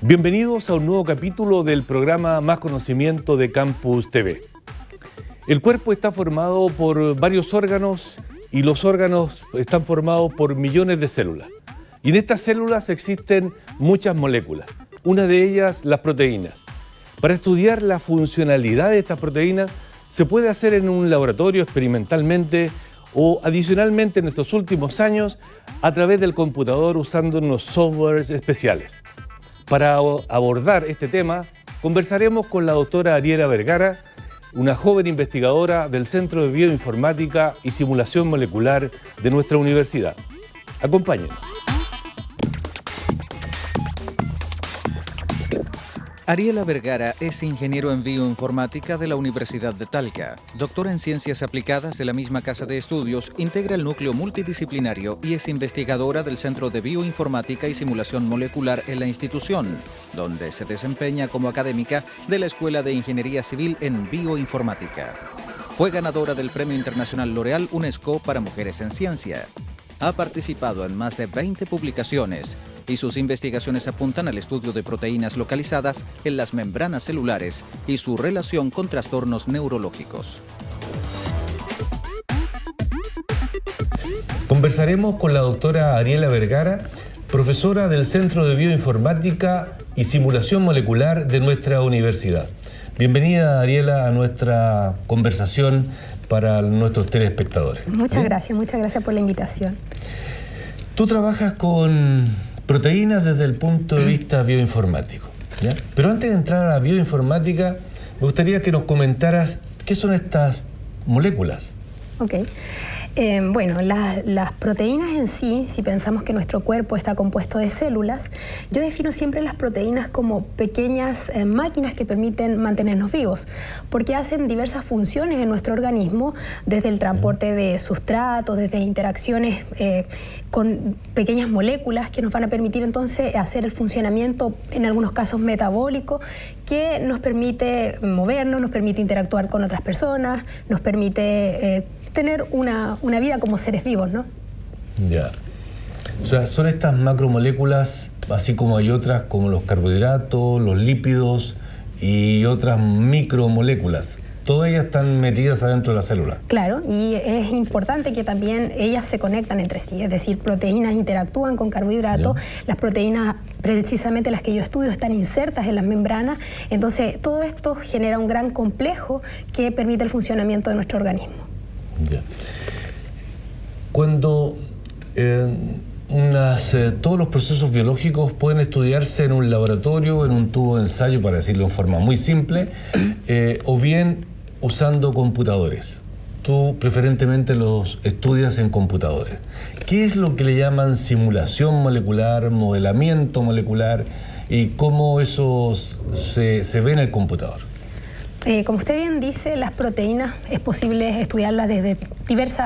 Bienvenidos a un nuevo capítulo del programa Más Conocimiento de Campus TV. El cuerpo está formado por varios órganos y los órganos están formados por millones de células. Y en estas células existen muchas moléculas, una de ellas las proteínas. Para estudiar la funcionalidad de estas proteínas se puede hacer en un laboratorio experimentalmente o adicionalmente en estos últimos años a través del computador usando unos softwares especiales. Para abordar este tema, conversaremos con la doctora Ariela Vergara, una joven investigadora del Centro de Bioinformática y Simulación Molecular de nuestra universidad. Acompáñenos. Ariela Vergara es ingeniero en bioinformática de la Universidad de Talca, doctora en ciencias aplicadas de la misma casa de estudios, integra el núcleo multidisciplinario y es investigadora del Centro de Bioinformática y Simulación Molecular en la institución, donde se desempeña como académica de la Escuela de Ingeniería Civil en Bioinformática. Fue ganadora del Premio Internacional L'Oréal UNESCO para Mujeres en Ciencia. Ha participado en más de 20 publicaciones y sus investigaciones apuntan al estudio de proteínas localizadas en las membranas celulares y su relación con trastornos neurológicos. Conversaremos con la doctora Ariela Vergara, profesora del Centro de Bioinformática y Simulación Molecular de nuestra universidad. Bienvenida, Ariela, a nuestra conversación para nuestros telespectadores. Muchas gracias por la invitación. Tú trabajas con proteínas desde el punto de vista bioinformático, ¿ya? Pero antes de entrar a la bioinformática, me gustaría que nos comentaras qué son estas moléculas. Ok. Bueno, las proteínas en sí, si pensamos que nuestro cuerpo está compuesto de células, yo defino siempre las proteínas como pequeñas máquinas que permiten mantenernos vivos, porque hacen diversas funciones en nuestro organismo, desde el transporte de sustratos, desde interacciones con pequeñas moléculas que nos van a permitir entonces hacer el funcionamiento, en algunos casos metabólico, que nos permite movernos, nos permite interactuar con otras personas, nos permite tener una vida como seres vivos, ¿no? Ya. O sea, son estas macromoléculas, así como hay otras como los carbohidratos, los lípidos y otras micromoléculas. Todas ellas están metidas adentro de la célula. Claro, y es importante que también ellas se conectan entre sí, es decir, proteínas interactúan con carbohidratos, las proteínas, precisamente las que yo estudio, están insertas en las membranas, entonces todo esto genera un gran complejo que permite el funcionamiento de nuestro organismo. Ya. Cuando todos los procesos biológicos pueden estudiarse en un laboratorio, en un tubo de ensayo, para decirlo en forma muy simple, o bien usando computadores. Tú preferentemente los estudias en computadores. ¿Qué es lo que le llaman simulación molecular, modelamiento molecular y cómo eso se ve en el computador? Como usted bien dice, las proteínas es posible estudiarlas desde diversos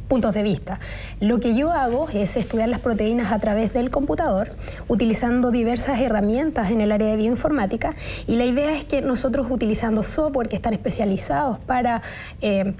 puntos de vista. Lo que yo hago es estudiar las proteínas a través del computador, utilizando diversas herramientas en el área de bioinformática, y la idea es que nosotros, utilizando software que están especializados para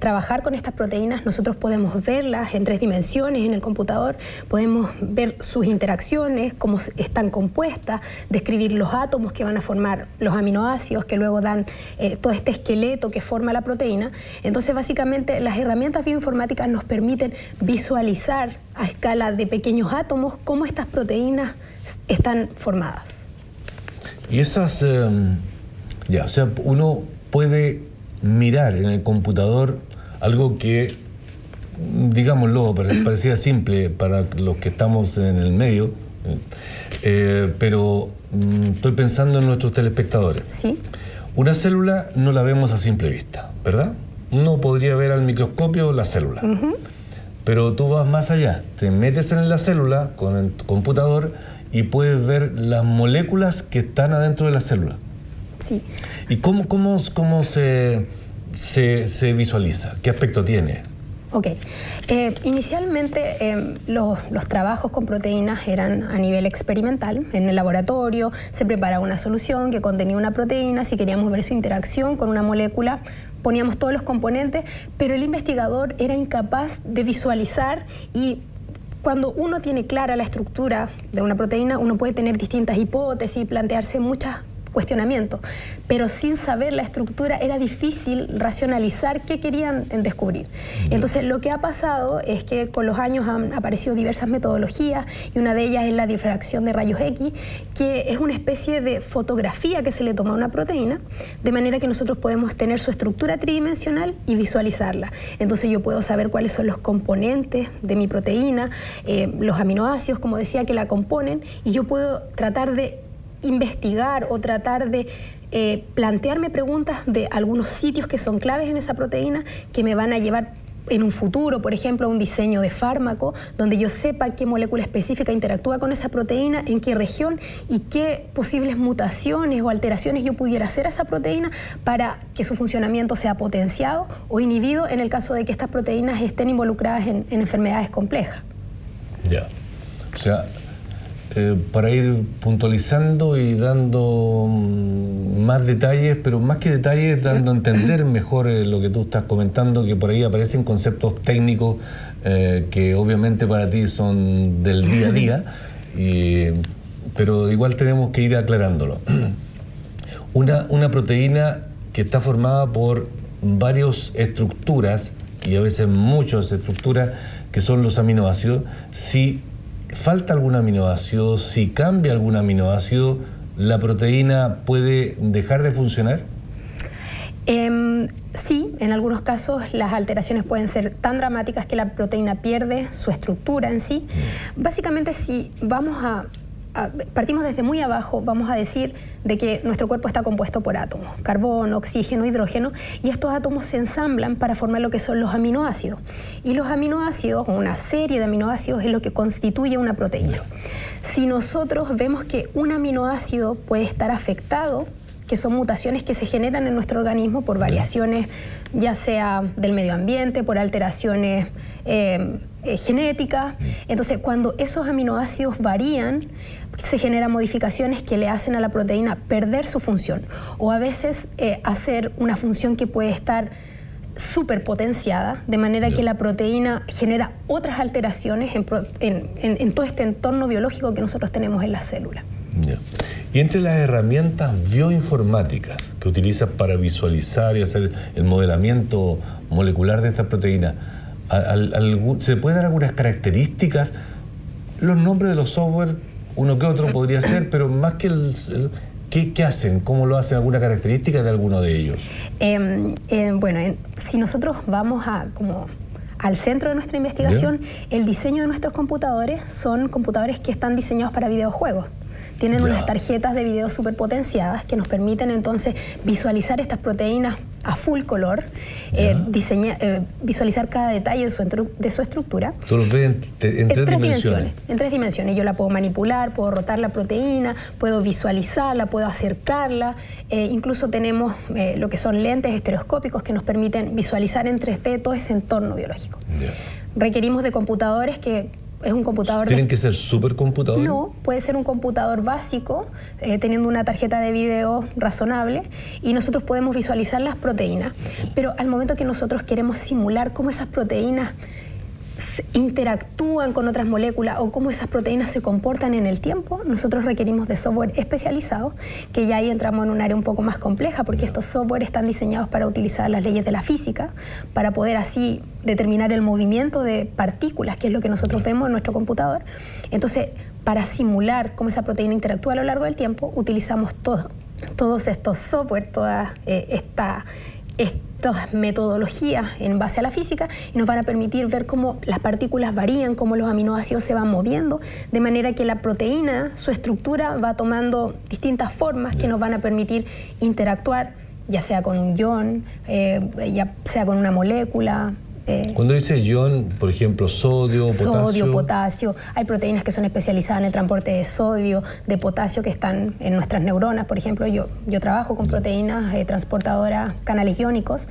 trabajar con estas proteínas, nosotros podemos verlas en 3 dimensiones en el computador, podemos ver sus interacciones, cómo están compuestas, describir los átomos que van a formar los aminoácidos que luego dan todo este esqueleto que forma la proteína. Entonces, básicamente, las herramientas bioinformáticas nos permiten visualizar a escala de pequeños átomos cómo estas proteínas están formadas. Y esas, o sea, uno puede mirar en el computador algo que, digámoslo, parecía simple para los que estamos en el medio, pero estoy pensando en nuestros telespectadores. Sí. Una célula no la vemos a simple vista, ¿verdad? Uno podría ver al microscopio la célula. Pero tú vas más allá, te metes en la célula con el computador y puedes ver las moléculas que están adentro de la célula. Sí. ¿Y cómo se visualiza? ¿Qué aspecto tiene? Ok. Inicialmente los trabajos con proteínas eran a nivel experimental. En el laboratorio se preparaba una solución que contenía una proteína. Si queríamos ver su interacción con una molécula, poníamos todos los componentes, pero el investigador era incapaz de visualizar y cuando uno tiene clara la estructura de una proteína, uno puede tener distintas hipótesis, plantearse muchos cuestionamientos, pero sin saber la estructura era difícil racionalizar qué querían descubrir. Entonces lo que ha pasado es que con los años han aparecido diversas metodologías y una de ellas es la difracción de rayos X, que es una especie de fotografía que se le toma a una proteína, de manera que nosotros podemos tener su estructura tridimensional y visualizarla. Entonces yo puedo saber cuáles son los componentes de mi proteína, los aminoácidos, como decía, que la componen, y yo puedo tratar de investigar o tratar de plantearme preguntas de algunos sitios que son claves en esa proteína que me van a llevar en un futuro, por ejemplo, a un diseño de fármaco donde yo sepa qué molécula específica interactúa con esa proteína, en qué región y qué posibles mutaciones o alteraciones yo pudiera hacer a esa proteína para que su funcionamiento sea potenciado o inhibido en el caso de que estas proteínas estén involucradas en enfermedades complejas. Ya, o sea, para ir puntualizando y dando más detalles, pero más que detalles, dando a entender mejor lo que tú estás comentando, que por ahí aparecen conceptos técnicos que obviamente para ti son del día a día, pero igual tenemos que ir aclarándolo. Una proteína que está formada por varias estructuras, y a veces muchas estructuras, que son los aminoácidos. Si falta algún aminoácido, si cambia algún aminoácido, ¿la proteína puede dejar de funcionar? Sí, en algunos casos las alteraciones pueden ser tan dramáticas que la proteína pierde su estructura en sí. Básicamente, si partimos desde muy abajo, vamos a decir de que nuestro cuerpo está compuesto por átomos, carbono, oxígeno, hidrógeno, y estos átomos se ensamblan para formar lo que son los aminoácidos. Y los aminoácidos, o una serie de aminoácidos, es lo que constituye una proteína. Si nosotros vemos que un aminoácido puede estar afectado, que son mutaciones que se generan en nuestro organismo por variaciones, ya sea del medio ambiente, por alteraciones genéticas, entonces cuando esos aminoácidos varían, se generan modificaciones que le hacen a la proteína perder su función o a veces hacer una función que puede estar súper potenciada, de manera que la proteína genera otras alteraciones en todo este entorno biológico que nosotros tenemos en las células. Yeah. Y entre las herramientas bioinformáticas que utilizas para visualizar y hacer el modelamiento molecular de estas proteínas, ¿se pueden dar algunas características? Los nombres de los software, uno que otro podría ser, pero más que ¿qué hacen? ¿Cómo lo hacen? ¿Alguna característica de alguno de ellos? Si nosotros vamos al centro de nuestra investigación, el diseño de nuestros computadores son computadores que están diseñados para videojuegos. Tienen unas tarjetas de video superpotenciadas que nos permiten entonces visualizar estas proteínas a full color, visualizar cada detalle de su estructura. Tú los ves en tres dimensiones. En tres dimensiones. Yo la puedo manipular, puedo rotar la proteína, puedo visualizarla, puedo acercarla. Incluso tenemos lo que son lentes estereoscópicos que nos permiten visualizar en 3D todo ese entorno biológico. Requerimos de computadores que es un computador... ¿Tienen que ser supercomputadores? No, puede ser un computador básico, teniendo una tarjeta de video razonable, y nosotros podemos visualizar las proteínas. Pero al momento que nosotros queremos simular cómo esas proteínas interactúan con otras moléculas o cómo esas proteínas se comportan en el tiempo, nosotros requerimos de software especializado, que ya ahí entramos en un área un poco más compleja, porque estos software están diseñados para utilizar las leyes de la física, para poder así determinar el movimiento de partículas, que es lo que nosotros vemos en nuestro computador. Entonces, para simular cómo esa proteína interactúa a lo largo del tiempo, utilizamos todos estos software, todas estas metodologías en base a la física, y nos van a permitir ver cómo las partículas varían, cómo los aminoácidos se van moviendo, de manera que la proteína, su estructura va tomando distintas formas que nos van a permitir interactuar, ya sea con un ion, ya sea con una molécula. Cuando dice ion, por ejemplo, sodio, potasio... Sodio, potasio. Hay proteínas que son especializadas en el transporte de sodio, de potasio, que están en nuestras neuronas. Por ejemplo, yo trabajo con proteínas transportadoras, canales iónicos.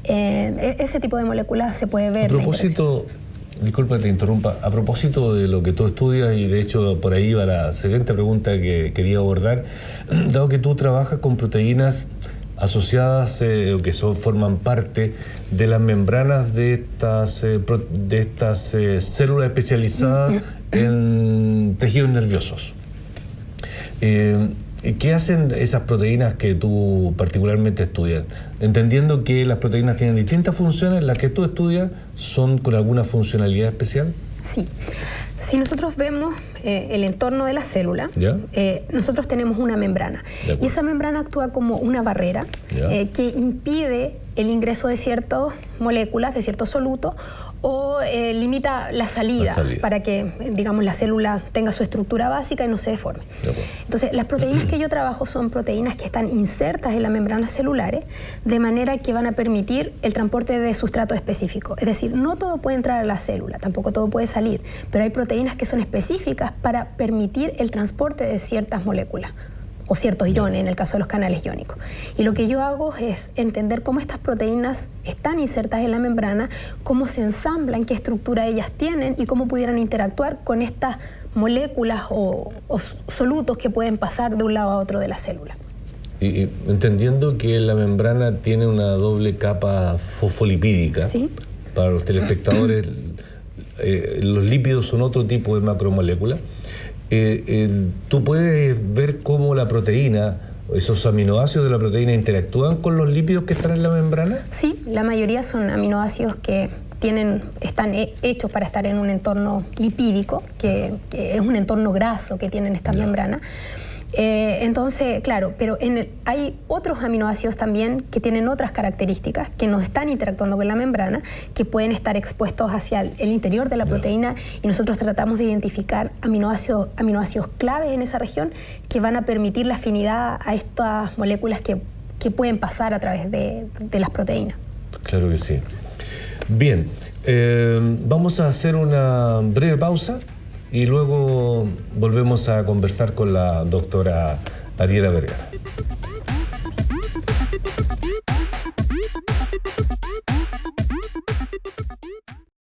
Ese tipo de moléculas se puede ver. A propósito, disculpa que te interrumpa, a propósito de lo que tú estudias, y de hecho por ahí va la siguiente pregunta que quería abordar, dado que tú trabajas con proteínas asociadas que forman parte de las membranas de estas células especializadas en tejidos nerviosos. ¿Qué hacen esas proteínas que tú particularmente estudias? Entendiendo que las proteínas tienen distintas funciones, las que tú estudias son con alguna funcionalidad especial. Sí. Si nosotros vemos el entorno de la célula, nosotros tenemos una membrana. Y esa membrana actúa como una barrera que impide el ingreso de ciertas moléculas, de ciertos solutos, o limita la salida para que, digamos, la célula tenga su estructura básica y no se deforme. Entonces, las proteínas que yo trabajo son proteínas que están insertas en las membranas celulares de manera que van a permitir el transporte de sustrato específico. Es decir, no todo puede entrar a la célula, tampoco todo puede salir, pero hay proteínas que son específicas para permitir el transporte de ciertas moléculas o ciertos iones, en el caso de los canales iónicos. Y lo que yo hago es entender cómo estas proteínas están insertas en la membrana, cómo se ensamblan, qué estructura ellas tienen y cómo pudieran interactuar con estas moléculas o solutos que pueden pasar de un lado a otro de la célula. Y entendiendo que la membrana tiene una doble capa fosfolipídica, ¿sí? Para los telespectadores, los lípidos son otro tipo de macromoléculas. Tú puedes ver cómo la proteína, esos aminoácidos de la proteína interactúan con los lípidos que están en la membrana. Sí, la mayoría son aminoácidos que están hechos para estar en un entorno lipídico, que es un entorno graso que tienen estas membranas. Entonces, claro, pero hay otros aminoácidos también que tienen otras características que no están interactuando con la membrana, que pueden estar expuestos hacia el interior de la proteína, y nosotros tratamos de identificar aminoácidos claves en esa región que van a permitir la afinidad a estas moléculas que pueden pasar a través de las proteínas. Claro que sí. Bien, vamos a hacer una breve pausa y luego volvemos a conversar con la doctora Ariela Vergara.